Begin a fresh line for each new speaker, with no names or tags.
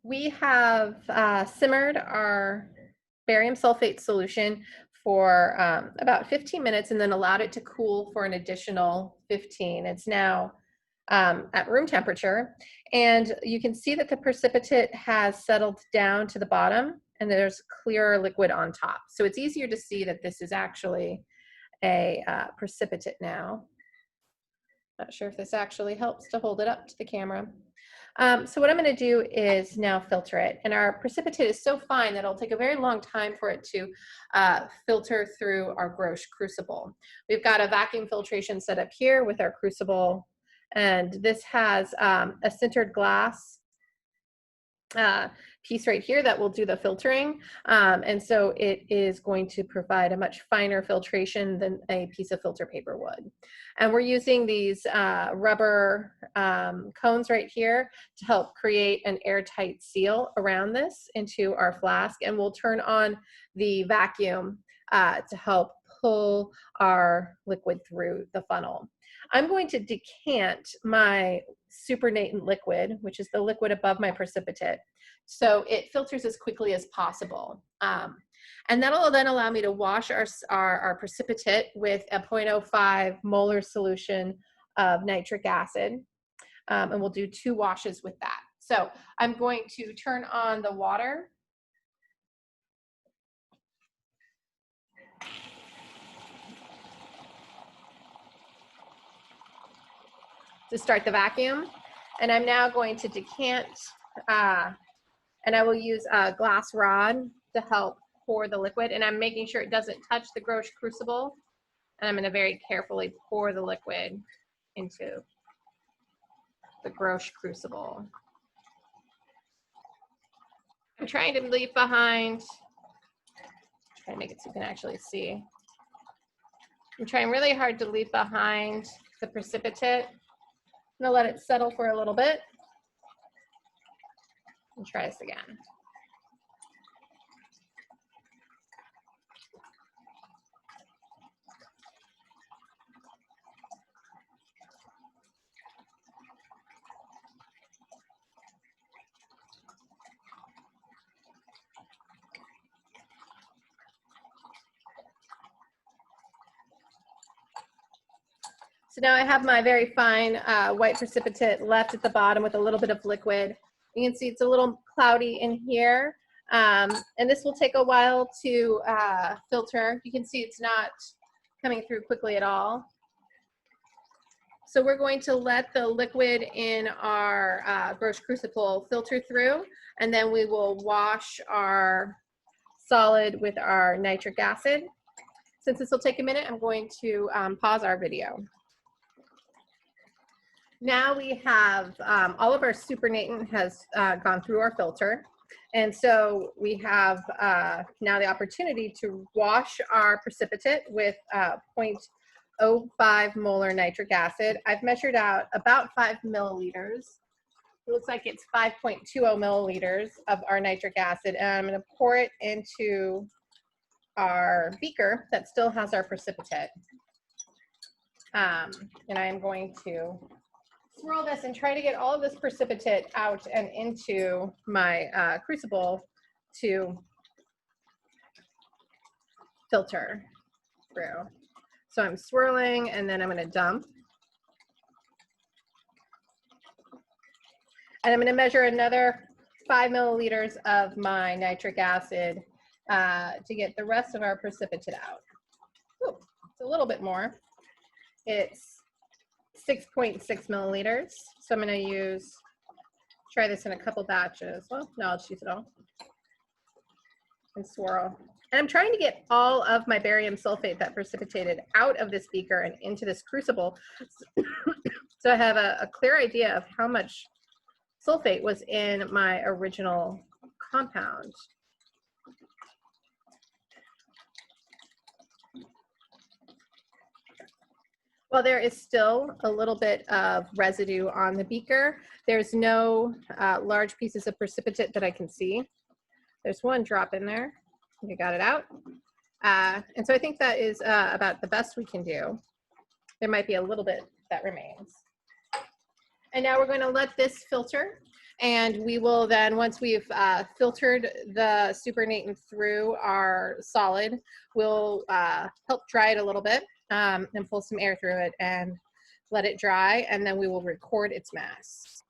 We have simmered our barium sulfate solution for about 15 minutes and then allowed it to cool for an additional 15. It's now at room temperature, and you can see that the precipitate has settled down to the bottom and there's clearer liquid on top. So it's easier to see that this is actually a precipitate now. Not sure if this actually helps to hold it up to the camera. So what I'm going to do is now filter it, and our precipitate is so fine that it'll take a very long time for it to filter through our Grosch crucible. We've got a vacuum filtration set up here with our crucible, and this has a sintered glass piece right here that will do the filtering, and so it is going to provide a much finer filtration than a piece of filter paper would. And we're using these rubber cones right here to help create an airtight seal around this into our flask, and we'll turn on the vacuum to help pull our liquid through the funnel. I'm going to decant my supernatant liquid, which is the liquid above my precipitate, so it filters as quickly as possible. And that'll then allow me to wash our precipitate with a 0.05 molar solution of nitric acid. And we'll do 2 washes with that. So I'm going to turn on the water. To start the vacuum, and I'm now going to decant, and I will use a glass rod to help pour the liquid, and I'm making sure it doesn't touch the Grosch crucible, and I'm going to very carefully pour the liquid into the Grosch crucible. I'm trying to leave behind, try to make it so you can actually see. I'm trying really hard to leave behind the precipitate. I'm going to let it settle for a little bit and try this again. So now I have my very fine white precipitate left at the bottom with a little bit of liquid. You can see it's a little cloudy in here, and this will take a while to filter. You can see it's not coming through quickly at all. So we're going to let the liquid in our Grosch crucible filter through, and then we will wash our solid with our nitric acid. Since this will take a minute, I'm going to pause our video. Now we have all of our supernatant has gone through our filter, and so we have now the opportunity to wash our precipitate with 0.05 molar nitric acid. I've measured out about 5 milliliters. It looks like it's 5.20 milliliters of our nitric acid, and I'm going to pour it into our beaker that still has our precipitate. And I am going to swirl this and try to get all of this precipitate out and into my crucible to filter through. So I'm swirling, and then I'm going to dump. And I'm going to measure another 5 milliliters of my nitric acid to get the rest of our precipitate out. Ooh, it's a little bit more. It's 6.6 milliliters. So I'm going to try this in a couple batches. Well, no, I'll just use it all. And swirl. And I'm trying to get all of my barium sulfate that precipitated out of this beaker and into this crucible. So I have a clear idea of how much sulfate was in my original compound. While there is still a little bit of residue on the beaker, there's no large pieces of precipitate that I can see. There's one drop in there. You got it out. And so I think that is about the best we can do. There might be a little bit that remains. And now we're going to let this filter. And we will then, once we've filtered the supernatant through our solid, we'll help dry it a little bit and pull some air through it and let it dry, and then we will record its mass.